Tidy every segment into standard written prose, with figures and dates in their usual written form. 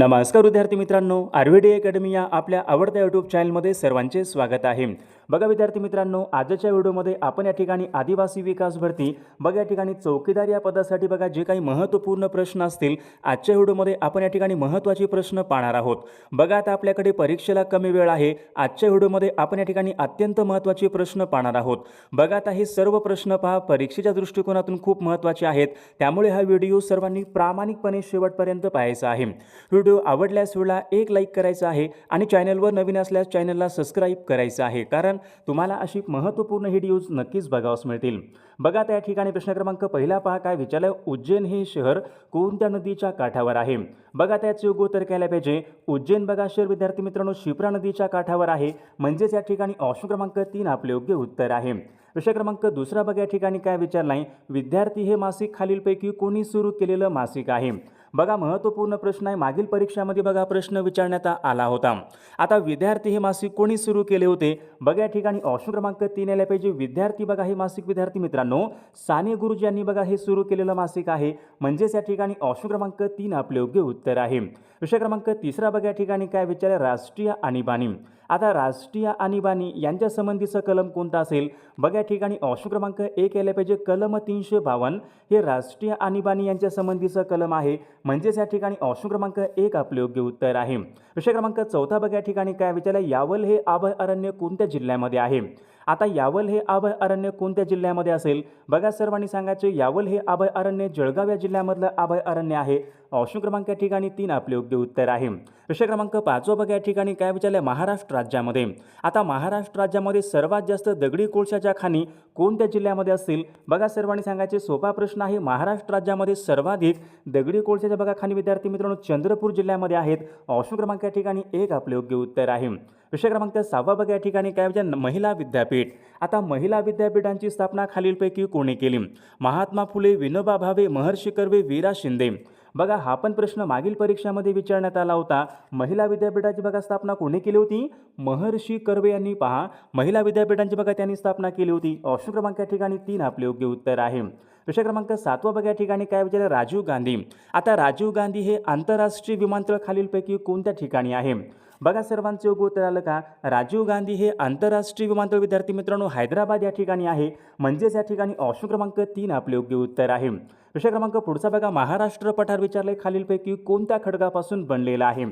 नमस्कार विद्यार्थी मित्रांनो, आरव्हीडी अकॅडमी या आपल्या आवडत्या यूट्यूब चॅनलमध्ये सर्वांचे स्वागत आहे। बघा विद्यार्थी मित्रांनो, आजच्या व्हिडिओमध्ये आपण या ठिकाणी आदिवासी विकास भरती बघा या ठिकाणी चौकीदार या पदासाठी बघा जे काही महत्त्वपूर्ण प्रश्न असतील आजच्या व्हिडिओमध्ये आपण या ठिकाणी महत्त्वाचे प्रश्न पाहणार आहोत। बघा आता आपल्याकडे परीक्षेला कमी वेळ आहे। आजच्या व्हिडिओमध्ये आपण या ठिकाणी अत्यंत महत्त्वाचे प्रश्न पाहणार आहोत। बघा आता हे सर्व प्रश्न पहा परीक्षेच्या दृष्टिकोनातून खूप महत्त्वाचे आहेत, त्यामुळे हा व्हिडिओ सर्वांनी प्रामाणिकपणे शेवटपर्यंत पाहायचा आहे। व्हिडिओ आवडल्यास व्हिडिओला एक लाईक करायचा आहे आणि चॅनलवर नवीन असल्यास चॅनलला सबस्क्राइब करायचं आहे, कारण तुम्हाला अशी महत्त्वपूर्ण व्हिडिओज नक्कीच बघावयास मिळतील। बघा त्या ठिकाणी प्रश्न क्रमांक पहिला पहा काय विचारलं, उज्जैन हे शहर कोणत्या नदीच्या काठावर आहे? बघा त्याचे योग्य उत्तर काय पाहिजे, उज्जैन बघा शहर विद्यार्थी मित्रांनो शिप्रा नदीच्या काठावर आहे, म्हणजेच या ठिकाणी ऑप्शन क्रमांक 3 आपले योग्य उत्तर आहे। प्रश्न क्रमांक दुसरा बघा या ठिकाणी काय विचारलाय, विद्यार्थी हे मासिक खालीलपैकी कोणी सुरू केलेलं मासिक आहे? बघा महत्त्वपूर्ण प्रश्न आहे, मागील परीक्षामध्ये बघा प्रश्न विचारण्यात आला होता। आता विद्यार्थी हे मासिक कोणी सुरू केले होते? बघा या ठिकाणी ऑप्शन क्रमांक 3 यायला पाहिजे, विद्यार्थी बघा हे मासिक विद्यार्थी मित्रांनो साने गुरुजी यांनी बघा हे सुरू केलेलं मासिक आहे, म्हणजेच या ठिकाणी ऑप्शन क्रमांक 3 आपले योग्य उत्तर आहे। विषय क्रमांक तिसरा बघा या ठिकाणी काय विचारले, राष्ट्रीय आणीबाणी। आता राष्ट्रीय आणीबाणी यांच्या संबंधीचं कलम कोणता असेल? बघा या ठिकाणी ऑप्शन क्रमांक 1 यायला पाहिजे, कलम 352 हे राष्ट्रीय आणीबाणी यांच्या संबंधीचं कलम आहे, म्हणजेच या ठिकाणी ऑप्शन क्रमांक 1 आपले योग्य उत्तर आहे। विषय क्रमांक चौथा बघा या ठिकाणी काय विचारलं, यावल हे अभयारण्य कोणत्या जिल्ह्यामध्ये आहे? आता यावल हे अभयारण्य कोणत्या जिल्ह्यामध्ये असेल? बघा सर्वांनी सांगायचे, यावल हे अभयारण्य जळगाव या जिल्ह्यामधलं अभयारण्य आहे, ऑप्शन क्रमांक या ठिकाणी 3 आपले योग्य उत्तर आहे। विषय क्रमांक 5 बघा या ठिकाणी काय विचारलं, महाराष्ट्र राज्यामध्ये। आता महाराष्ट्र राज्यामध्ये सर्वात जास्त दगडी कोळशाच्या खाणी कोणत्या जिल्ह्यामध्ये असतील? बघा सर्वांनी सांगायचे, सोपा प्रश्न आहे, महाराष्ट्र राज्यामध्ये सर्वाधिक दगडी कोळशाच्या बघा खाणी विद्यार्थी मित्रांनो चंद्रपूर जिल्ह्यामध्ये आहेत, ऑप्शन क्रमांक या ठिकाणी 1 आपले योग्य उत्तर आहे। विषय क्रमांक 6 बघा या ठिकाणी काय विचारलं, महिला विद्यापीठ। आता महिला विद्यापीठांची स्थापना खालीलपैकी कोणी केली? महात्मा फुले, विनोबा भावे, महर्षी कर्वे, वीरा शिंदे। बघा हा पण प्रश्न मागील परीक्षामध्ये विचारण्यात आला होता। महिला विद्यापीठाची बघा स्थापना कोणी केली होती? महर्षी कर्वे यांनी पहा महिला विद्यापीठांची बघा त्यांनी स्थापना केली होती, ऑप्शन क्रमांक या ठिकाणी 3 आपले योग्य उत्तर आहे। विषय क्रमांक 7 बघा या ठिकाणी काय विचारलं, राजीव गांधी। आता राजीव गांधी हे आंतरराष्ट्रीय विमानतळ खालीलपैकी कोणत्या ठिकाणी आहे? बघा सर्वांचे योग्य उत्तर आलं का, राजीव गांधी हे आंतरराष्ट्रीय विमानतळ विद्यार्थी मित्रांनो हैदराबाद या ठिकाणी आहे, म्हणजेच या ठिकाणी ऑप्शन क्रमांक 3 आपले योग्य उत्तर आहे। विषय क्रमांक पुढचा बघा, महाराष्ट्र पठार विचारले खालीलपैकी कोणत्या खडकापासून बनलेला आहे?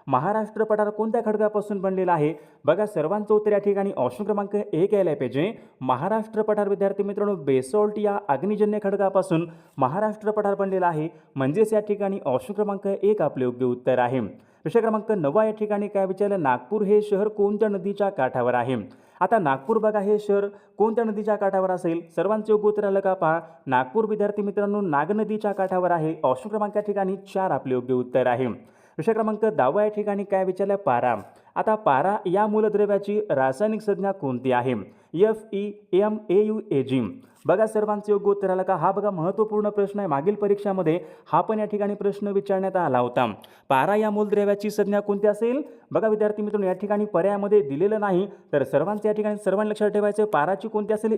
महाराष्ट्र पठार कोणत्या खडकापासून बनलेला आहे? बघा सर्वांचं उत्तर या ठिकाणी ऑप्शन क्रमांक 1 यायला पाहिजे, महाराष्ट्र पठार विद्यार्थी मित्रांनो बेसॉल्ट या अग्निजन्य खडकापासून महाराष्ट्र पठार बनलेला आहे, म्हणजेच या ठिकाणी ऑप्शन क्रमांक 1 आपले योग्य उत्तर आहे। विषय क्रमांक 9 या ठिकाणी काय विचारलं, नागपूर हे शहर कोणत्या नदीच्या काठावर आहे? आता नागपूर बघा हे शहर कोणत्या नदीच्या काठावर असेल? सर्वांचे योग्य उत्तर आलं का पहा, नागपूर विद्यार्थी मित्रांनो नाग नदीच्या काठावर आहे, ऑप्शन क्रमांक या ठिकाणी 4 आपले योग्य उत्तर आहे। विषय क्रमांक 10 या ठिकाणी काय विचारलं, पारा। आता पारा या मूलद्रव्याची रासायनिक संज्ञा कोणती आहे? FeMaUAg। बघा सर्वांचे योग्य उत्तर आलं का, हा बघा महत्त्वपूर्ण प्रश्न आहे, मागील परीक्षामध्ये हा पण या ठिकाणी प्रश्न विचारण्यात आला होता। पारा या मूलद्रव्याची संज्ञा कोणती असेल? बघा विद्यार्थी मित्रांनो या ठिकाणी पर्यायामध्ये दिलेलं नाही, तर सर्वांच्या या ठिकाणी सर्वांनी लक्षात ठेवायचं, पाराची कोणती असेल?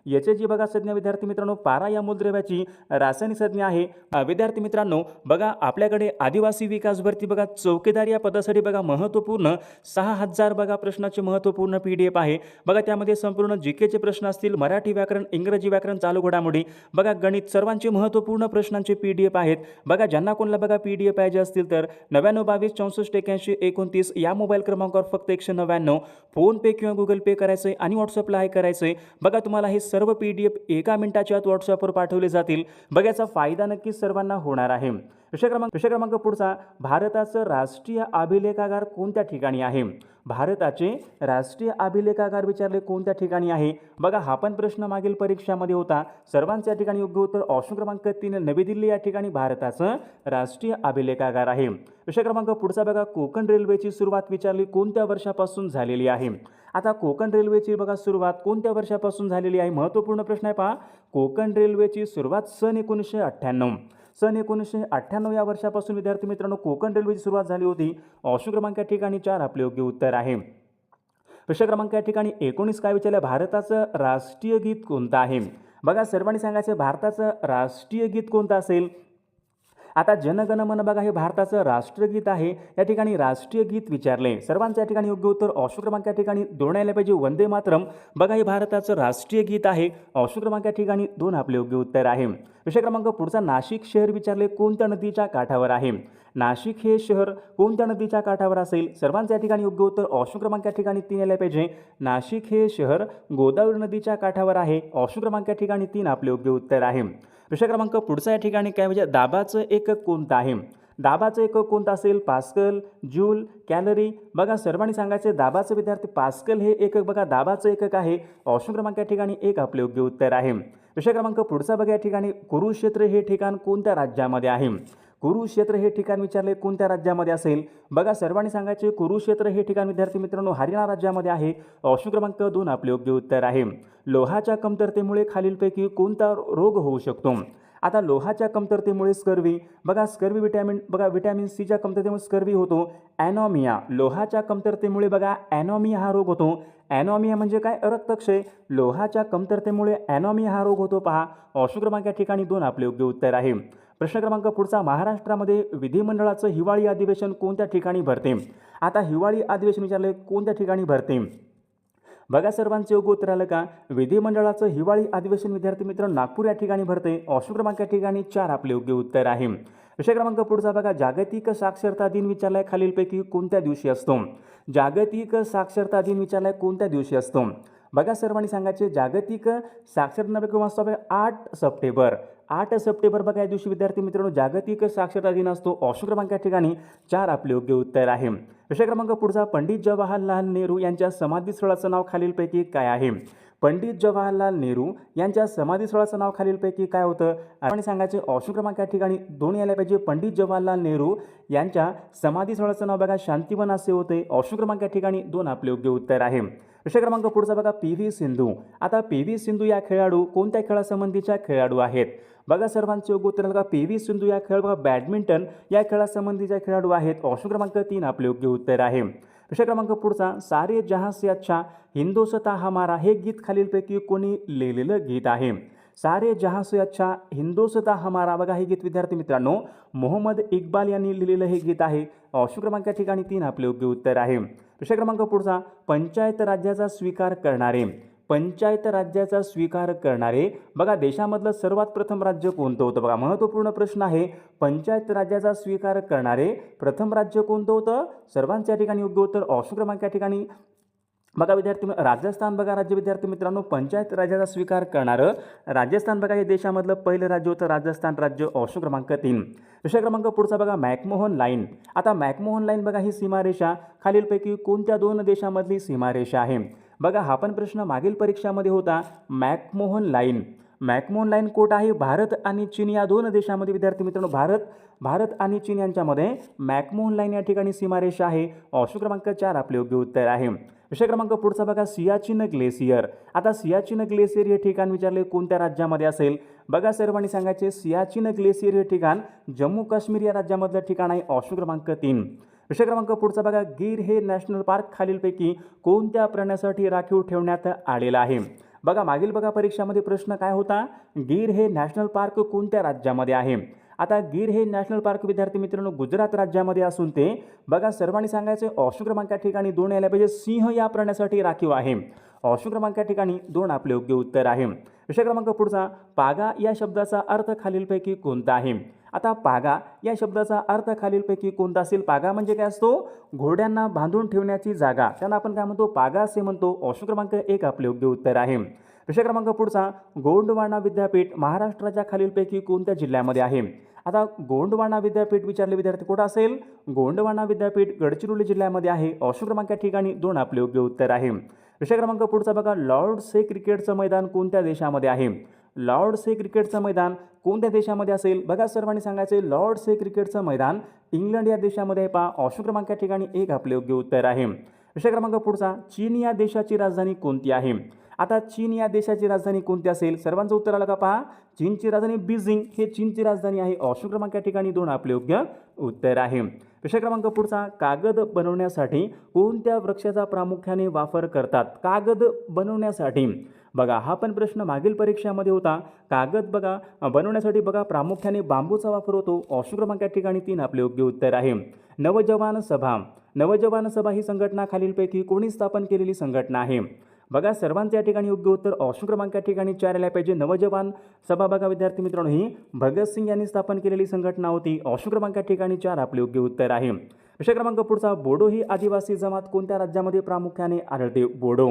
Hg बघा संज्ञा विद्यार्थी मित्रांनो पारा या मूलद्रव्याची रासायनिक संज्ञा आहे। विद्यार्थी मित्रांनो बघा आपल्याकडे आदिवासी विकास भरती बघा चौकीदार या पदासाठी बघा महत्त्वपूर्ण 6000 बघा प्रश्नाचे महत्त्वपूर्ण PDF आहे। बघा त्यामध्ये संपूर्ण जीकेचे प्रश्न असतील, मराठी व्याकरण, इंग्रजी व्याकरण, चालू घडामोडी बघा गणित सर्वांचे महत्त्वपूर्ण प्रश्नांचे PDF आहेत। बघा ज्यांना कोणाला बघा PDF पाहिजे असतील तर 9922 64 81 29 या मोबाईल क्रमांकावर फक्त 199 फोन पे किंवा गुगल पे करायचं आणि व्हॉट्सअपला हाय करायचं। बघा तुम्हाला हे सर्व PDF 1 मिनिटाच्या आत व्हॉट्सअपवर पाठवले जातील। बघा याचा फायदा नक्कीच सर्वांना होणार आहे। विषय क्रमांक पुढचा, भारताचं राष्ट्रीय अभिलेखागार कोणत्या ठिकाणी आहे? भारताचे राष्ट्रीय अभिलेखागार विचारले कोणत्या ठिकाणी आहे? बघा हा पण प्रश्न मागील परीक्षामध्ये होता, सर्वांच्या ठिकाणी योग्य उत्तर ऑप्शन क्रमांक 3 नवी दिल्ली या ठिकाणी भारताचं राष्ट्रीय अभिलेखागार आहे। विषय क्रमांक पुढचा बघा, कोकण रेल्वेची सुरुवात विचारली कोणत्या वर्षापासून झालेली आहे? आता कोकण रेल्वेची बघा सुरुवात कोणत्या वर्षापासून झालेली आहे? महत्त्वपूर्ण प्रश्न आहे पहा, कोकण रेल्वेची सुरुवात सन 1998 या वर्षापासून विद्यार्थी मित्रांनो कोकण रेल्वेची सुरुवात झाली होती, ऑप्शन क्रमांक या ठिकाणी 4 आपले योग्य उत्तर आहे। विषय क्रमांक या ठिकाणी 19 काय विचारलं, भारताचं राष्ट्रीय गीत कोणतं आहे? बघा सर्वांनी सांगायचं भारताचं राष्ट्रीय गीत कोणतं असेल? आता जनगण मन बघा हे भारताचं राष्ट्रगीत आहे, या ठिकाणी राष्ट्रीय गीत विचारले, सर्वांचं या ठिकाणी योग्य उत्तर ऑप्शन क्रमांक या ठिकाणी 2 यायला पाहिजे। वंदे मातरम बघा हे भारताचं राष्ट्रीय गीत आहे, ऑप्शन क्रमांक या ठिकाणी 2 आपले योग्य उत्तर आहे। विषय क्रमांक पुढचा नाशिक शहर विचारले कोणत्या नदीच्या काठावर आहे, नाशिक हे शहर कोणत्या नदीच्या काठावर असेल, सर्वांचं या ठिकाणी योग्य उत्तर ऑप्शन क्रमांक या ठिकाणी 3 यायला पाहिजे। नाशिक हे शहर गोदावरी नदीच्या काठावर आहे, ऑप्शन क्रमांक या ठिकाणी 3 आपले योग्य उत्तर आहे। विषय क्रमांक पुढचा या ठिकाणी काय म्हणजे दाबाचं एकक कोणतं आहे, दाबाचं एकक कोणतं असेल, पास्कल, जूल, कॅलरी बघा सर्वांनी सांगायचे दाबाचं विद्यार्थी पास्कल हे एकक बघा दाबाचं एकक आहे, ऑप्शन क्रमांक या ठिकाणी 1 आपले योग्य उत्तर आहे। विषय क्रमांक पुढचा बघा या ठिकाणी कुरुक्षेत्र हे ठिकाण कोणत्या राज्यामध्ये आहे, कुरुक्षेत्र हे ठिकाण विचारले कोणत्या राज्यामध्ये असेल, बघा सर्वांनी सांगायचे कुरुक्षेत्र हे ठिकाण विद्यार्थी मित्रांनो हरियाणा राज्यामध्ये आहे, ऑप्शन क्रमांक 2 आपले योग्य उत्तर आहे। लोहाच्या कमतरतेमुळे खालीलपैकी कोणता रोग होऊ शकतो, आता लोहाच्या कमतरतेमुळे स्कर्वी बघा स्कर्वी विटॅमिन सीच्या कमतरतेमुळे स्कर्वी होतो। ॲनॉमिया लोहाच्या कमतरतेमुळे बघा ॲनॉमिया हा रोग होतो, ॲनॉमिया म्हणजे काय रक्तक्षय, लोहाच्या कमतरतेमुळे ॲनॉमिया हा रोग होतो पहा, ऑप्शन क्रमांक या ठिकाणी 2 आपले योग्य उत्तर आहे। प्रश्न क्रमांक पुढचा महाराष्ट्रामध्ये विधिमंडळाचं हिवाळी अधिवेशन कोणत्या ठिकाणी भरते, आता हिवाळी अधिवेशन विचारले कोणत्या ठिकाणी भरते, बघा सर्वांचे योग्य उत्तर आलं का, विधिमंडळाचं हिवाळी अधिवेशन विद्यार्थी मित्र नागपूर या ठिकाणी भरते, ऑप्शन क्रमांक या ठिकाणी 4 आपले योग्य उत्तर आहे। विषय क्रमांक पुढचा बघा जागतिक साक्षरता दिन विचारलाय खालीलपैकी कोणत्या दिवशी असतो, जागतिक साक्षरता दिन विचारलाय कोणत्या दिवशी असतो, बघा सर्वांनी सांगायचे जागतिक साक्षरता केव्हा असतो 8 सप्टेंबर, 8 सप्टेंबर बघा या दिवशी विद्यार्थी मित्रांनो जागतिक साक्षरता दिन असतो, ऑप्शन क्रमांक या ठिकाणी 4 आपले योग्य उत्तर आहे। विषय क्रमांक पुढचा पंडित जवाहरलाल नेहरू यांच्या समाधीस्थळाचं नाव खालीलपैकी काय आहे, पंडित जवाहरलाल नेहरू यांच्या समाधीस्थळाचं नाव खालीलपैकी काय होतं, आपण सांगायचे ऑप्शन क्रमांक या ठिकाणी 2 यायला पाहिजे। पंडित जवाहरलाल नेहरू यांच्या समाधीस्थळाचं नाव बघा शांतिवन असे होते, ऑप्शन क्रमांक या ठिकाणी 2 आपले योग्य उत्तर आहे। विषय क्रमांक पुढचा बघा पी.व्ही. सिंधू, आता पी.व्ही. सिंधू या खेळाडू कोणत्या खेळासंबंधीच्या खेळाडू आहेत, बघा सर्वांचे योग्य उत्तर बघा पी.व्ही. सिंधू या खेळ बघा बॅडमिंटन या खेळासंबंधीच्या खेळाडू आहेत, ऑप्शन क्रमांक 3 आपले योग्य उत्तर आहे। विषय क्रमांक पुढचा सारे जहां से अच्छा हिंदोसता हमारा हे गीत खालीलपैकी कोणी लिहिलेलं गीत आहे, सारे जहां से अच्छा हिंदोसता हमारा बघा हे गीत विद्यार्थी मित्रांनो मोहम्मद इक्बाल यांनी लिहिलेलं हे गीत आहे, ऑप्शन क्रमांक या ठिकाणी 3 आपले योग्य उत्तर आहे। विषय क्रमांक पुढचा पंचायत राज्याचा स्वीकार करणारे, पंचायत राज्याचा स्वीकार करणारे बघा देशामधलं सर्वात प्रथम राज्य कोणतं होतं, बघा महत्त्वपूर्ण प्रश्न आहे, पंचायत राज्याचा स्वीकार करणारे प्रथम राज्य कोणतं होतं, सर्वांच्या ठिकाणी योग्य उत्तर ऑप्शन क्रमांक या ठिकाणी बघा विद्यार्थी राजस्थान बघा राज्य विद्यार्थी मित्रांनो पंचायत राज्याचा स्वीकार करणारं राजस्थान बघा हे देशामधलं पहिलं राज्य होतं राजस्थान राज्य, ऑप्शन क्रमांक 3। विषय क्रमांक पुढचा बघा मॅकमोहन लाईन, आता मॅकमोहन लाईन बघा ही सीमारेषा खालीलपैकी कोणत्या 2 देशामधली सीमारेषा आहे, बघा हा पण प्रश्न मागील परीक्षामध्ये होता। मॅकमोहन लाईन कोट आहे भारत आणि चीन या 2 देशांमध्ये विद्यार्थी मित्रांनो भारत आणि चीन यांच्यामध्ये मॅकमोहन लाईन या ठिकाणी सीमारेषा आहे, ऑप्शन क्रमांक 4 आपले योग्य उत्तर आहे। विषय क्रमांक पुढचा बघा सियाचीन ग्लेशियर, आता सियाचीन ग्लेशियर हे ठिकाण विचारले कोणत्या राज्यामध्ये असेल, बघा सर्वांनी सांगायचे सियाचीन ग्लेशियर हे ठिकाण जम्मू काश्मीर या राज्यामधलं ठिकाण आहे, ऑप्शन क्रमांक 3। विषय क्रमांक पुढचा बघा गीर हे नॅशनल पार्क खालीलपैकी कोणत्या प्राण्यासाठी राखीव ठेवण्यात आलेला आहे, बघा मागील बघा परीक्षामध्ये प्रश्न काय होता, गीर हे नॅशनल पार्क कोणत्या राज्यामध्ये आहे, आता गीर हे नॅशनल पार्क विद्यार्थी मित्रांनो गुजरात राज्यामध्ये असून ते बघा सर्वांनी सांगायचे ऑप्शन क्रमांक या ठिकाणी 2 यायला पाहिजे, सिंह या प्राण्यासाठी राखीव आहे, ऑप्शन क्रमांक या ठिकाणी 2 आपले योग्य उत्तर आहे। विषय क्रमांक पुढचा पागा या शब्दाचा अर्थ खालीलपैकी कोणता आहे, आता पागा या शब्दाचा अर्थ खालीलपैकी कोणता असेल, पागा म्हणजे काय असतो, घोड्यांना बांधून ठेवण्याची जागा, त्यांना आपण काय म्हणतो पागा असे म्हणतो, ऑप्शन क्रमांक 1 आपले योग्य उत्तर आहे। विषय क्रमांक पुढचा गोंडवाना विद्यापीठ महाराष्ट्राच्या खालीलपैकी कोणत्या जिल्ह्यामध्ये आहे, आता गोंडवाना विद्यापीठ विचारले विद्यार्थी कुठं असेल, गोंडवाना विद्यापीठ गडचिरोली जिल्ह्यामध्ये आहे, ऑप्शन क्रमांक या ठिकाणी 2 आपले योग्य उत्तर आहे। विषय क्रमांक पुढचा बघा लॉर्ड्स हे क्रिकेटचं मैदान कोणत्या देशामध्ये आहे, लॉर्ड्स हे क्रिकेटचं मैदान कोणत्या देशामध्ये असेल, बघा सर्वांनी सांगायचे लॉर्ड्स हे क्रिकेटचं मैदान इंग्लंड या देशामध्ये आहे पहा, ऑप्शन क्रमांक या ठिकाणी 1 आपले योग्य उत्तर आहे। विषय क्रमांक पुढचा चीन या देशाची राजधानी कोणती आहे, आता चीन या देशाची राजधानी कोणती असेल, सर्वांचं उत्तर आलं का पहा, चीनची राजधानी बीजिंग हे चीनची राजधानी आहे, ऑप्शन क्रमांक या ठिकाणी 2 आपले योग्य उत्तर आहे। विषय क्रमांक पुढचा कागद बनवण्यासाठी कोणत्या वृक्षाचा प्रामुख्याने वापर करतात, कागद बनवण्यासाठी बघा हा पण प्रश्न मागील परीक्षामध्ये होता. कागद बघा बनवण्यासाठी बघा प्रामुख्याने बांबूचा वापर होतो. ऑप्शन क्रमांक या ठिकाणी 3 आपले योग्य उत्तर आहे. नवजवान सभा. नवजवान सभा ही संघटना खालीलपैकी कोणी स्थापन केलेली संघटना आहे? बघा सर्वांचं या ठिकाणी योग्य उत्तर ऑप्शन क्रमांक या ठिकाणी 4 आले पाहिजे. नवजवान सभा बघा विद्यार्थी मित्रांनो ही भगतसिंग यांनी स्थापन केलेली संघटना होती. ऑप्शन क्रमांक या ठिकाणी 4 आपले योग्य उत्तर आहे. विषय क्रमांक पुढचा, बोडो ही आदिवासी जमात कोणत्या राज्यामध्ये प्रामुख्याने आढळते? बोडो.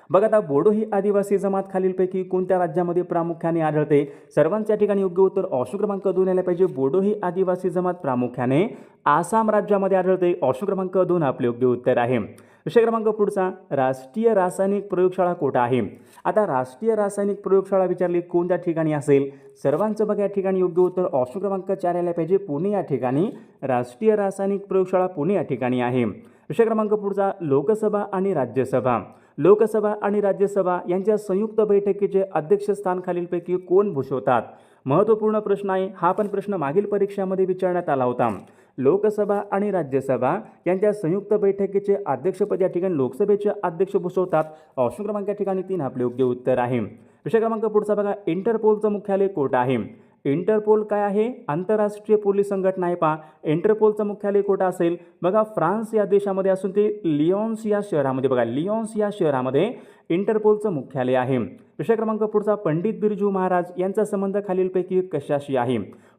बघा आता बोडो ही आदिवासी जमात खालीलपैकी कोणत्या राज्यामध्ये प्रामुख्याने आढळते? सर्वांच्या या ठिकाणी योग्य उत्तर ऑप्शन क्रमांक 2 आले पाहिजे. बोडो ही आदिवासी जमात प्रामुख्याने आसाम राज्यामध्ये आढळते. ऑप्शन क्रमांक 2 आपले योग्य उत्तर आहे. विषय क्रमांक पुढचा, राष्ट्रीय रासायनिक प्रयोगशाळा कोठे आहे? आता राष्ट्रीय रासायनिक प्रयोगशाळा विचारली कोणत्या ठिकाणी असेल? सर्वांचं बघा या ठिकाणी योग्य उत्तर ऑप्शन क्रमांक 4 आले पाहिजे. पुणे या ठिकाणी राष्ट्रीय रासायनिक प्रयोगशाळा पुणे या ठिकाणी आहे. विषय क्रमांक पुढचा, लोकसभा आणि राज्यसभा. लोकसभा आणि राज्यसभा यांच्या संयुक्त बैठकीचे अध्यक्षस्थान खालीलपैकी कोण भूषवतात? महत्त्वपूर्ण प्रश्न आहे. हा पण प्रश्न मागील परीक्षामध्ये विचारण्यात आला होता. लोकसभा आणि राज्यसभा यांच्या संयुक्त बैठकीचे अध्यक्षपद या ठिकाणी लोकसभेचे अध्यक्ष भूषवतात. ऑप्शन क्रमांक या ठिकाणी 3 आपले योग्य उत्तर आहे. विषय क्रमांक पुढचा बघा, इंटरपोलचं मुख्यालय कोठे आहे? इंटरपोल काय आहे? आंतरराष्ट्रीय पोलीस संघटना आहे. पहा इंटरपोलचं मुख्यालय कोठे असेल? बघा फ्रान्स या देशामध्ये असून ते लिओन्स या शहरामध्ये बघा लिओन्स या शहरामध्ये इंटरपोलचं मुख्यालय आहे. विषय क्रमांक पुढचा, पंडित बिरजू महाराज यांचा संबंध खालीलपैकी कशाशी आहे?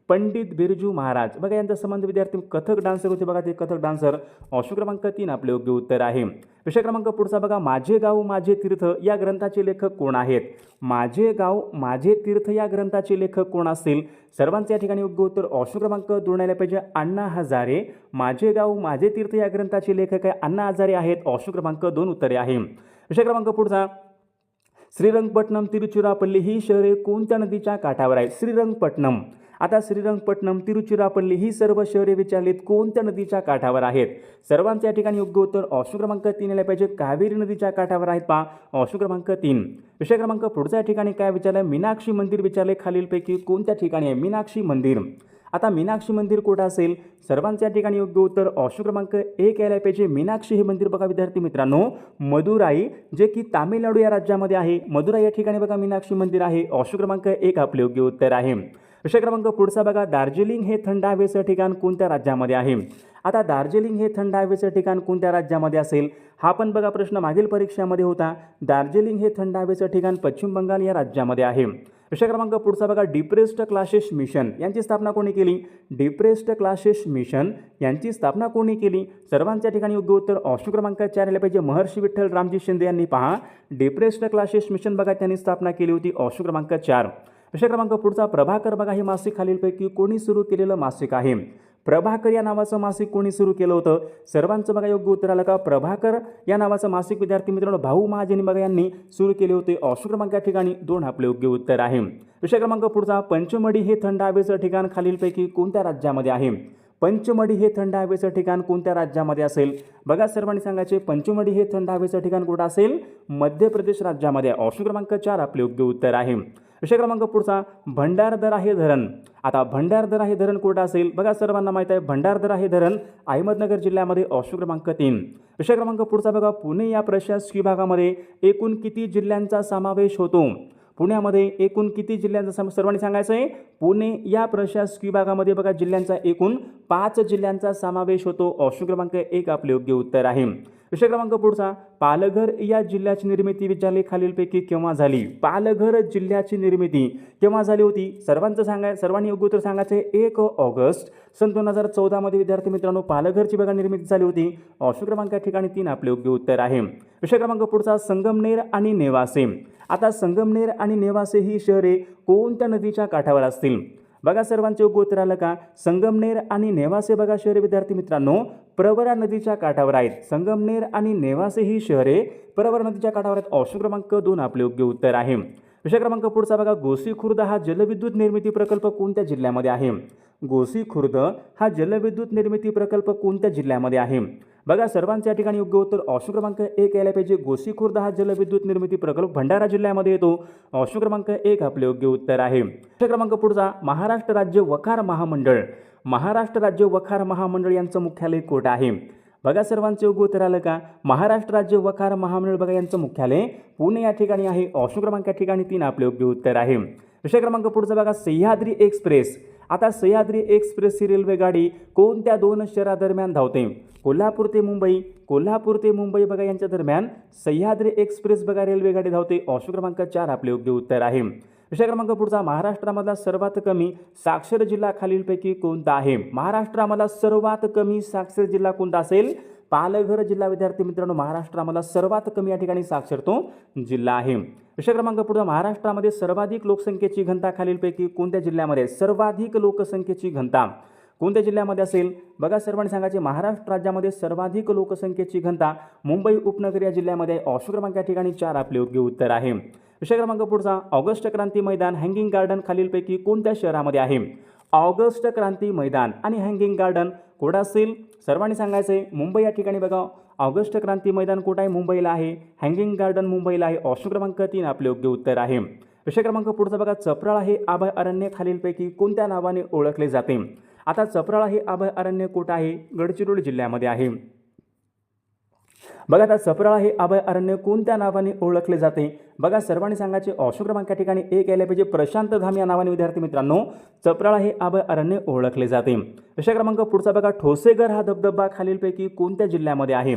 पंडित बिरजू महाराज बघा यांचा संबंध विद्यार्थी कथक डान्सर होते बघा ते कथक डान्सर. ऑप्शन क्रमांक 3 आपले योग्य उत्तर आहे. विषय क्रमांक पुढचा बघा, माझे गाव माझे तीर्थ या ग्रंथाचे लेखक कोण आहेत? माझे गाव माझे तीर्थ या ग्रंथाचे लेखक कोण असतील? सर्वांचे या ठिकाणी योग्य उत्तर ऑप्शन क्रमांक 2 आले पाहिजे. अण्णा हजारे. माझे गाव माझे तीर्थ या ग्रंथाचे लेखक आहे अण्णा हजारे आहेत. ऑप्शन क्रमांक 2 उत्तरे आहे. विषय क्रमांक पुढचा, श्रीरंगपट्टणम तिरुचिरापल्ली ही शहरे कोणत्या नदीच्या काठावर आहेत? श्रीरंगपट्टणम. आता श्रीरंगपट्टणम तिरुचिरापल्ली ही सर्व शहरे विचारलीत कोणत्या नदीच्या काठावर आहेत? सर्वांच्या या ठिकाणी योग्य उत्तर ऑप्शन क्रमांक 3 आले पाहिजे. कावेरी नदीच्या काठावर आहेत. पहा ऑप्शन क्रमांक 3. विषय क्रमांक पुढच्या ठिकाणी काय विचारलं? मीनाक्षी मंदिर विचारले खालीलपैकी कोणत्या ठिकाणी आहे? मीनाक्षी मंदिर. आता मीनाक्षी मंदिर कुठं असेल? सर्वांच्या ठिकाणी योग्य उत्तर ऑप्शन क्रमांक 1 यायला पाहिजे. मीनाक्षी हे मंदिर बघा विद्यार्थी मित्रांनो मदुराई जे की तामिळनाडू या राज्यामध्ये आहे. मदुराई या ठिकाणी बघा मीनाक्षी मंदिर आहे. ऑप्शन क्रमांक 1 आपले योग्य उत्तर आहे. विषय क्रमांक पुढचा बघा, दार्जिलिंग हे थंड हवेचं ठिकाण कोणत्या राज्यामध्ये आहे? आता दार्जिलिंग हे थंड हवेचं ठिकाण कोणत्या राज्यामध्ये असेल? हा पण बघा प्रश्न मागील परीक्षामध्ये होता. दार्जिलिंग हे थंड हवेचं ठिकाण पश्चिम बंगाल या राज्यामध्ये आहे. विषय क्रमांक पुढचा बघा, डिप्रेस्ड क्लासेस मिशन यांची स्थापना कोणी केली? डिप्रेस्ड क्लासेस मिशन यांची स्थापना कोणी केली? सर्वांच्या ठिकाणी योग्य उत्तर ऑप्शन क्रमांक 4 आले पाहिजे. महर्षी विठ्ठल रामजी शिंदे यांनी पहा डिप्रेस्ड क्लासेस मिशन बघा त्यांनी स्थापना केली होती. ऑप्शन क्रमांक 4. विषय क्रमांक पुढचा, प्रभाकर बघा हे मासिक खालीलपैकी कोणी सुरू केलेलं मासिक आहे? प्रभाकर या नावाचं मासिक कोणी सुरू केलं होतं? सर्वांचं बघा योग्य उत्तर आलं का? प्रभाकर या नावाचं मासिक विद्यार्थी मित्रांनो भाऊ महाजनी बघा यांनी सुरू केले होते. ऑप्शन क्रमांक या ठिकाणी 2 आपले योग्य उत्तर आहे. विषय क्रमांक पुढचा, पंचमढी हे थंड हवेचं ठिकाण खालीलपैकी कोणत्या राज्यामध्ये आहे? पंचमढी हे थंड हवेचं ठिकाण कोणत्या राज्यामध्ये असेल? बघा सर्वांनी सांगायचे पंचमढी हे थंड हवेचं ठिकाण कुठं असेल? मध्य प्रदेश राज्यामध्ये. ऑप्शन क्रमांक 4 आपले योग्य उत्तर आहे. विषय क्रमांक पुढचा, भंडारदरा हे धरण. आता भंडारदरा हे धरण कुठं असेल? बघा सर्वांना माहिती आहे भंडारदरा हे धरण अहमदनगर जिल्ह्यामध्ये. ऑप्शन क्रमांक 3. विषय क्रमांक पुढचा बघा, पुणे या प्रशासकीय भागामध्ये एकूण किती जिल्ह्यांचा समावेश होतो? पुण्यामध्ये एकूण किती जिल्ह्यांचा सर्वांनी सांगायचं आहे? पुणे या प्रशासकीय भागामध्ये बघा जिल्ह्यांचा एकूण 5 जिल्ह्यांचा समावेश होतो. ऑप्शन क्रमांक 1 आपले योग्य उत्तर आहे. विषय क्रमांक पुढचा, पालघर या जिल्ह्याची निर्मिती विचारली खालीलपैकी केव्हा झाली? पालघर जिल्ह्याची निर्मिती केव्हा झाली होती? सर्वांनी योग्य उत्तर सांगायचं आहे 1 ऑगस्ट सन 2014 मध्ये विद्यार्थी मित्रांनो पालघरची बघा निर्मिती झाली होती. ऑप्शन क्रमांक या ठिकाणी 3 आपले योग्य उत्तर आहे. विषय क्रमांक पुढचा, संगमनेर आणि नेवासे. आता संगमनेर आणि नेवासे ही शहरे कोणत्या नदीच्या काठावर असतील? बघा सर्वांचे योग्य उत्तर आलं का? संगमनेर आणि नेवासे बघा शहरे विद्यार्थी मित्रांनो प्रवरा नदीच्या काठावर आहेत. संगमनेर आणि नेवासे ही शहरे प्रवरा नदीच्या काठावर आहेत. ऑप्शन क्रमांक 2 आपले योग्य उत्तर आहे. विषय क्रमांक पुढचा बघा, गोसीखुर्द हा जलविद्युत निर्मिती प्रकल्प कोणत्या जिल्ह्यामध्ये आहे? गोसीखुर्द हा जलविद्युत निर्मिती प्रकल्प कोणत्या जिल्ह्यामध्ये आहे? बघा सर्वांच्या ठिकाणी योग्य उत्तर ऑप्शन क्रमांक 1 यायला पाहिजे. गोसीखुर्द हा जलविद्युत निर्मिती प्रकल्प भंडारा जिल्ह्यामध्ये येतो. ऑप्शन क्रमांक 1 आपले योग्य उत्तर आहे. विषय क्रमांक पुढचा, महाराष्ट्र राज्य वखार महामंडळ. महाराष्ट्र राज्य वखार महामंडळ यांचं मुख्यालय कोठे आहे? बघा सर्वांचे योग्य उत्तर आलं का? महाराष्ट्र राज्य वखार महामंडळ बघा यांचं मुख्यालय पुणे या ठिकाणी आहे. ऑप्शन क्रमांक या ठिकाणी 3 आपले योग्य उत्तर आहे. विषय क्रमांक पुढचा बघा सह्याद्री एक्सप्रेस. आता सह्याद्री एक्सप्रेस ही रेल्वेगाडी कोणत्या 2 शहरादरम्यान धावते? कोल्हापूर ते मुंबई, कोल्हापूर ते मुंबई बघा यांच्या दरम्यान सह्याद्री एक्सप्रेस बघा रेल्वेगाडी धावते. ऑप्शन क्रमांक 4 आपले योग्य उत्तर आहे. विषय क्रमांक पुढचा महाराष्ट्रामधला सर्वात कमी साक्षर जिल्हा खालीलपैकी कोणता आहे? महाराष्ट्रामधला सर्वात कमी साक्षर जिल्हा कोणता असेल? पालघर जिल्हा. विद्यार्थी मित्रांनो, महाराष्ट्रामधला सर्वात कमी या ठिकाणी साक्षर तो जिल्हा आहे. विषय क्रमांक पुढचा महाराष्ट्रामध्ये सर्वाधिक लोकसंख्येची घनता खालीलपैकी कोणत्या जिल्ह्यामध्ये? सर्वाधिक लोकसंख्येची घनता कोणत्या जिल्ह्यामध्ये असेल? बघा सर्वांनी सांगायचे महाराष्ट्र राज्यामध्ये सर्वाधिक लोकसंख्येची घनता मुंबई उपनगर या जिल्ह्यामध्ये. ऑप्शन क्रमांक या ठिकाणी 4 आपले योग्य उत्तर आहे. विषय क्रमांक पुढचा August Kranti Maidan hanging garden खालीलपैकी कोणत्या शहरामध्ये आहे? ऑगस्ट क्रांती मैदान आणि हँगिंग गार्डन कुठं असेल? सर्वांनी सांगायचे मुंबई या ठिकाणी. बघा ऑगस्ट क्रांती मैदान कुठं आहे? मुंबईला आहे. हँगिंग गार्डन मुंबईला आहे. ऑप्शन क्रमांक 3 आपले योग्य उत्तर आहे. विषय क्रमांक पुढचा बघा चपराळा हे अभय अरण्य खालीलपैकी कोणत्या नावाने ओळखले जाते? आता चपराळा हे अभय अरण्य कुठं आहे? गडचिरोली जिल्ह्यामध्ये आहे. बघा आता चपराळा हे अभय अरण्य कोणत्या नावाने ओळखले जाते? बघा सर्वांनी सांगायचे ऑप्शन क्रमांक या ठिकाणी 1 यायला पाहिजे. प्रशांत धाम या नावाने विद्यार्थी मित्रांनो चपराळा हे अभय अरण्य ओळखले जाते. विषय क्रमांक पुढचा बघा ठोसेघर हा धबधबा खालीलपैकी कोणत्या जिल्ह्यामध्ये आहे?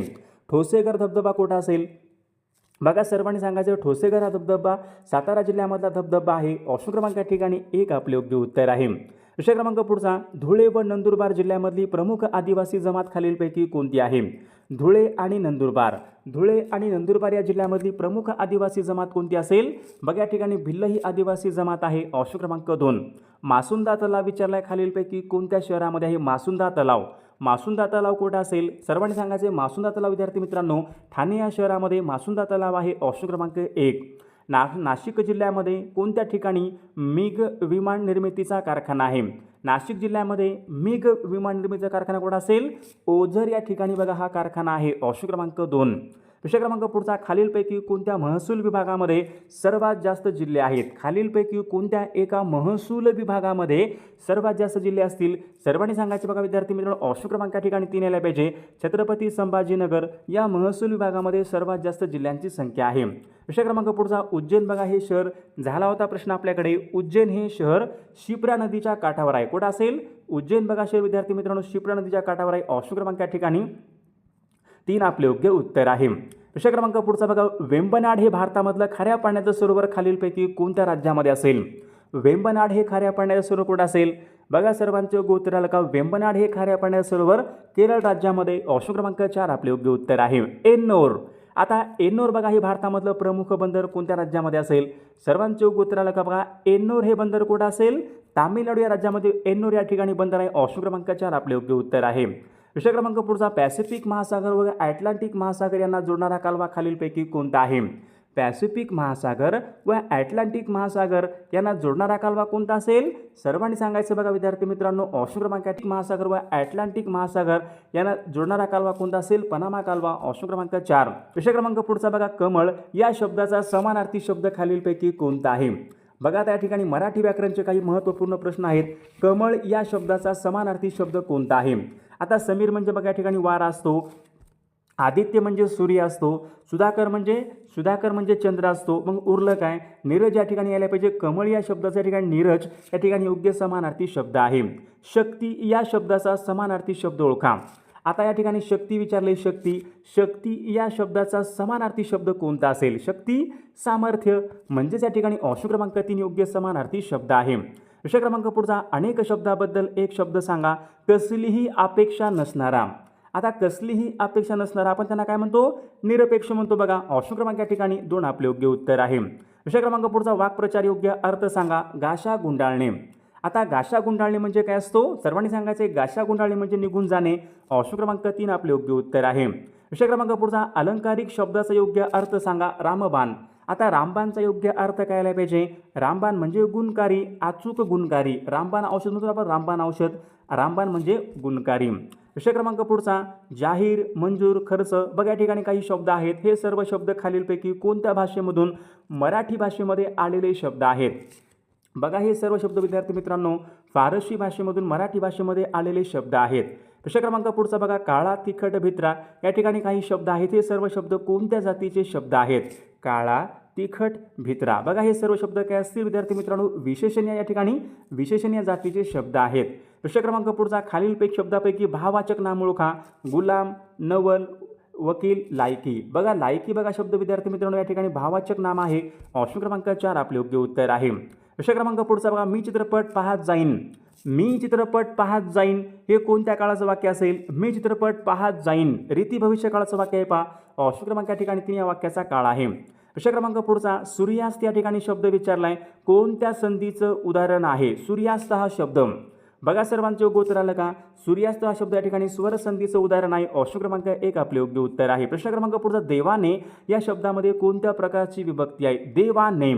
ठोसेघर धबधबा कुठं असेल? बघा सर्वांनी सांगायचं ठोसेघर हा धबधबा सातारा जिल्ह्यामधला धबधबा आहे. ऑप्शन क्रमांक या ठिकाणी 1 आपले योग्य उत्तर आहे. विषय क्रमांक पुढचा धुळे व नंदुरबार जिल्ह्यामधली प्रमुख आदिवासी जमात खालीलपैकी कोणती आहे? धुळे आणि नंदुरबार. धुळे आणि नंदुरबार या जिल्ह्यामधली प्रमुख आदिवासी जमात कोणती असेल? बघा या ठिकाणी भिल्ल ही आदिवासी जमात आहे. ऑप्शन क्रमांक 2. मासुंदा तलाव विचारलाय खालीलपैकी कोणत्या शहरामध्ये आहे? मासुंदा तलाव. मासुंदा तलाव कुठं असेल? सर्वांनी सांगायचे मासुंदा तलाव विद्यार्थी मित्रांनो ठाणे या शहरामध्ये मासुंदा तलाव आहे. ऑप्शन क्रमांक 1. नाशिक जिल्ह्यामध्ये कोणत्या ठिकाणी मिग विमान निर्मितीचा कारखाना आहे? नाशिक जिल्ह्यामध्ये मिग विमान निर्मितीचा कारखाना कुठं असेल? ओझर या ठिकाणी बघा हा कारखाना आहे. ऑप्शन क्रमांक 2. विषय क्रमांक पुढचा खालीलपैकी कोणत्या महसूल विभागामध्ये सर्वात जास्त जिल्हे आहेत? खालीलपैकी कोणत्या एका महसूल विभागामध्ये सर्वात जास्त जिल्हे असतील? सर्वांनी सांगायचे बघा विद्यार्थी मित्रांनो ऑप्शन क्रमांक या ठिकाणी 3 यायला पाहिजे. छत्रपती संभाजीनगर या महसूल विभागामध्ये सर्वात जास्त जिल्ह्यांची संख्या आहे. विषय क्रमांक पुढचा उज्जैन बघा हे शहर झाला होता प्रश्न आपल्याकडे. उज्जैन हे शहर शिप्रा नदीच्या काठावर आहे. कुठं असेल? उज्जैन बघा शहर विद्यार्थी मित्रांनो शिप्रा नदीच्या काठावर आहे. ऑप्शन क्रमांक या ठिकाणी 3 आपले योग्य उत्तर आहे. विषय क्रमांक पुढचा बघा वेंबनाड हे भारतामधलं खाऱ्या पाण्याचं सरोवर खालीलपैकी कोणत्या राज्यामध्ये असेल? वेंबनाड हे खाऱ्या पाण्याचं सरोवर कुठं असेल? बघा सर्वांचे योग्य उत्तर आलं का? वेंबनाड हे खाऱ्या पाण्याचं सरोवर केरळ राज्यामध्ये. ऑप्शन क्रमांक 4 आपले योग्य उत्तर आहे. एन्नोर. आता एन्नोर बघा हे भारतामधलं प्रमुख बंदर कोणत्या राज्यामध्ये असेल? सर्वांचे योग्य उत्तर आलं का? बघा एन्नोर हे बंदर कुठं असेल? तामिळनाडू या राज्यामध्ये एन्नोर या ठिकाणी बंदर आहे. ऑप्शन क्रमांक 4 आपले योग्य उत्तर आहे. विषय क्रमांक पुढचा पॅसिफिक महासागर व अटलांटिक महासागर यांना जोडणारा कालवा खालीलपैकी कोणता आहे? पॅसिफिक महासागर व अटलांटिक महासागर यांना जोडणारा कालवा कोणता असेल? सर्वांनी सांगायचं बघा विद्यार्थी मित्रांनो ऑप्शन क्रमांक महासागर व अटलांटिक महासागर यांना जोडणारा कालवा कोणता असेल? पनामा कालवा. ऑप्शन क्रमांक 4. विषय क्रमांक पुढचा बघा कमळ या शब्दाचा समानार्थी शब्द खालीलपैकी कोणता आहे? बघा त्या ठिकाणी मराठी व्याकरणचे काही महत्त्वपूर्ण प्रश्न आहेत. कमळ या शब्दाचा समानार्थी शब्द कोणता आहे? आता समीर म्हणजे बघा या ठिकाणी वारा असतो. आदित्य म्हणजे सूर्य असतो. सुधाकर म्हणजे चंद्र असतो. मग उरलं काय? नीरज या ठिकाणी यायला पाहिजे. कमळ या शब्दाचा या ठिकाणी नीरज या ठिकाणी योग्य समानार्थी शब्द आहे. शक्ती या शब्दाचा समानार्थी शब्द ओळखा. आता या ठिकाणी शक्ती विचारले. शक्ती या शब्दाचा समानार्थी शब्द कोणता असेल? शक्ती सामर्थ्य म्हणजेच या ठिकाणी ऑप्शन क्रमांक 3 योग्य समानार्थी शब्द आहे. विषय क्रमांक पुढचा अनेक शब्दाबद्दल एक शब्द सांगा. कसलीही अपेक्षा नसणारा. आता कसलीही अपेक्षा नसणारा आपण त्यांना काय म्हणतो? निरपेक्ष म्हणतो. बघा ऑप्शन क्रमांक या ठिकाणी 2 आपले योग्य उत्तर आहे. विषय क्रमांक पुढचा वाक्प्रचार योग्य अर्थ सांगा. गाशा गुंडाळणे. आता गाशा गुंडाळणे म्हणजे काय असतो? सर्वांनी सांगायचे गाशा गुंडाळणे म्हणजे निघून जाणे. ऑप्शन क्रमांक 3 आपले योग्य उत्तर आहे. विषय क्रमांक पुढचा अलंकारिक शब्दाचा योग्य अर्थ सांगा. रामबाण. आता रामबाणचा योग्य अर्थ काय आला पाहिजे? रामबाण म्हणजे गुणकारी, अचूक गुणकारी. रामबाण औषध म्हणतो आपण. रामबाण औषध. रामबाण म्हणजे गुणकारी. विषय क्रमांक पुढचा जाहीर, मंजूर, खर्च. बघा या ठिकाणी काही शब्द आहेत. हे सर्व शब्द खालीलपैकी कोणत्या भाषेमधून मराठी भाषेमध्ये आलेले शब्द आहेत? बघा हे सर्व शब्द विद्यार्थी मित्रांनो फारसी भाषेमधून मराठी भाषेमध्ये आलेले शब्द आहेत. प्रश्न क्रमांक पुढचा बघा, काळा तिखट भित्रा या ठिकाणी काही शब्द आहेत, हे सर्व शब्द कोणत्या जातीचे शब्द आहेत? काळा तिखट भित्रा, बघा हे सर्व शब्द काय असतील विद्यार्थी मित्रांनो? विशेषणीय, या ठिकाणी विशेषणीय जातीचे शब्द आहेत. प्रश्न क्रमांक पुढचा, खालीलपैकी शब्दापैकी भाववाचक नाम ओळखा. गुलाम, नवल, वकील, लायकी, बघा लायकी बघा शब्द विद्यार्थी मित्रांनो या ठिकाणी भाववाचक नाम आहे. ऑप्शन क्रमांक 4 आपले योग्य उत्तर आहे. प्रश्न क्रमांक पुढचा बघा, मी चित्रपट पाहत जाईन. मी चित्रपट पाहत जाईन हे कोणत्या काळाचं वाक्य असेल? मी चित्रपट पाहत जाईन रीती भविष्य काळाचं वाक्य आहे पहा. ऑप्शन क्रमांक या ठिकाणी 3 या वाक्याचा काळ आहे. प्रश्न क्रमांक पुढचा, सूर्यास्त या ठिकाणी शब्द विचारलाय, कोणत्या संधीचं उदाहरण आहे? सूर्यास्त हा शब्द, बघा सर्वांचे योग्य उत्तर आलं का? सूर्यास्त हा शब्द या ठिकाणी स्वर संधीचं उदाहरण आहे. ऑप्शन क्रमांक 1 आपले योग्य उत्तर आहे. प्रश्न क्रमांक पुढचा, देवाने या शब्दामध्ये कोणत्या प्रकारची विभक्ती आहे? देवाने,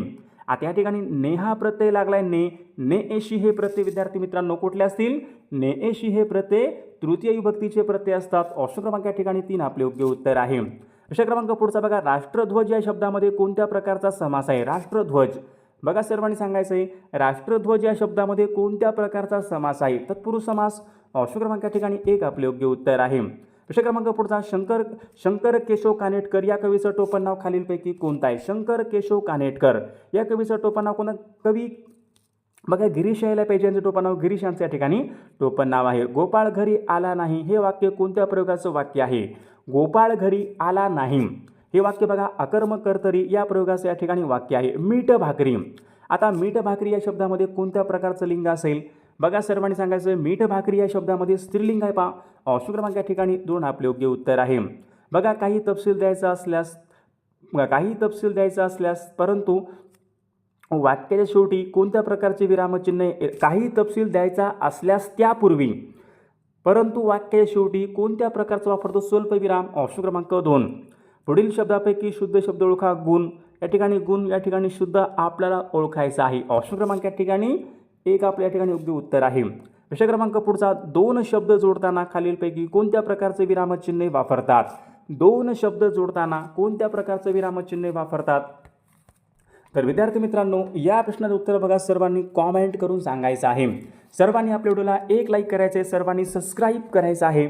आता या ठिकाणी ने हा प्रत्यय लागलाय, ने एशी हे प्रत्यय विद्यार्थी मित्रांनो कुठले असतील? ने एशी हे प्रत्यय तृतीय विभक्तीचे प्रत्यय असतात. ऑप्शन क्रमांक या ठिकाणी 3 आपले योग्य उत्तर आहे. प्रश्न क्रमांक पुढचा बघा, राष्ट्रध्वज या शब्दामध्ये कोणत्या प्रकारचा समास आहे? राष्ट्रध्वज, बघा सर्वांनी सांगायचं आहे, राष्ट्रध्वज या शब्दामध्ये कोणत्या प्रकारचा समास आहे? तत्पुरुष समास. ऑप्शन क्रमांक या ठिकाणी 1 आपले योग्य उत्तर आहे. प्रश्न क्रमांक पुढचा, शंकर केशव कानेटकर या कवीचं टोपण नाव खालीलपैकी कोणतं आहे? शंकर केशव कानेटकर या कवीचं टोपण नाव कोणतं? कवी बघा गिरीश यायला पाहिजे, यांचं टोपण नाव गिरीश यांचं या ठिकाणी टोपण नाव आहे. गोपाळ घरी आला नाही हे वाक्य कोणत्या प्रयोगाचं वाक्य आहे? गोपाळ घरी आला नाही हे वाक्य बघा अकर्मक कर्तरी या प्रयोगाचं या ठिकाणी वाक्य आहे. मीठ भाकरी, आता मीठ भाकरी या शब्दामध्ये कोणत्या प्रकारचं लिंग असेल? बघा सर्वांनी सांगायचं, मीठ भाकरी या शब्दामध्ये स्त्रीलिंग आहे पहा. ऑप्शन क्रमांक या ठिकाणी 2 आपले योग्य उत्तर आहे. बघा काही तपशील द्यायचा असल्यास परंतु वाक्याच्या शेवटी कोणत्या प्रकारचे विरामचिन्ह? काही तपशील द्यायचा असल्यास त्यापूर्वी परंतु वाक्याच्या शेवटी कोणत्या प्रकारचा वापरतो? स्वल्पविराम. ऑप्शन क्रमांक 2. पुढील शब्दापैकी शुद्ध शब्द ओळखा. गुण, या ठिकाणी गुण या ठिकाणी शुद्ध आपल्याला ओळखायचा आहे. ऑप्शन क्रमांक या ठिकाणी 1 आपल्या ठिकाणी योग्य उत्तर आहे. प्रश्न क्रमांक पुढचा, 2 शब्द जोडताना खालीलपैकी कोणत्या प्रकारचे विरामचिन्ह वापरतात? 2 शब्द जोडताना कोणत्या प्रकारचे विरामचिन्ह वापरतात? तर विद्यार्थी मित्रांनो या प्रश्नाचं उत्तर बघा सर्वांनी कॉमेंट करून सांगायचं आहे. सर्वांनी आपल्या व्हिडिओला एक लाईक करायचं आहे, सर्वांनी सबस्क्राईब करायचं आहे,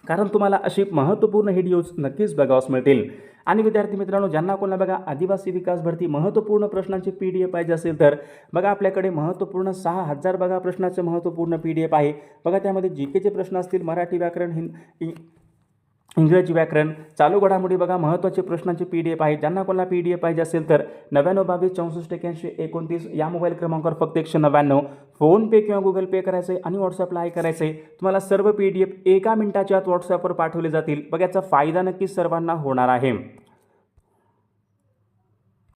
कारण तुम्हाला अशी महत्त्वपूर्ण व्हिडिओज नक्कीच बघावस मिळतील. आणि विद्यार्थी मित्रांनो ज्यांना कोणाला बघा आदिवासी विकास भरती महत्त्वपूर्ण प्रश्नांची PDF पाहिजे असेल तर बघा आपल्याकडे महत्त्वपूर्ण 6000 बघा प्रश्नाचे महत्त्वपूर्ण PDF आहे. बघा त्यामध्ये GKचे प्रश्न असतील, मराठी व्याकरण, इंग्रजी व्याकरण, चालू घडामोडी बघा महत्त्वाचे प्रश्नांचे PDF आहे. ज्यांना कोणाला PDF पाहिजे असेल तर 99 22 64 81 29 या मोबाईल क्रमांकावर फक्त 199 फोनपे किंवा गुगल पे करायचं आहे आणि व्हॉट्सअपला आहे करायचं आहे. तुम्हाला सर्व PDF 1 मिनिटाच्या आत व्हॉट्सअपवर पाठवले जातील. बघा याचा फायदा नक्कीच सर्वांना होणार आहे.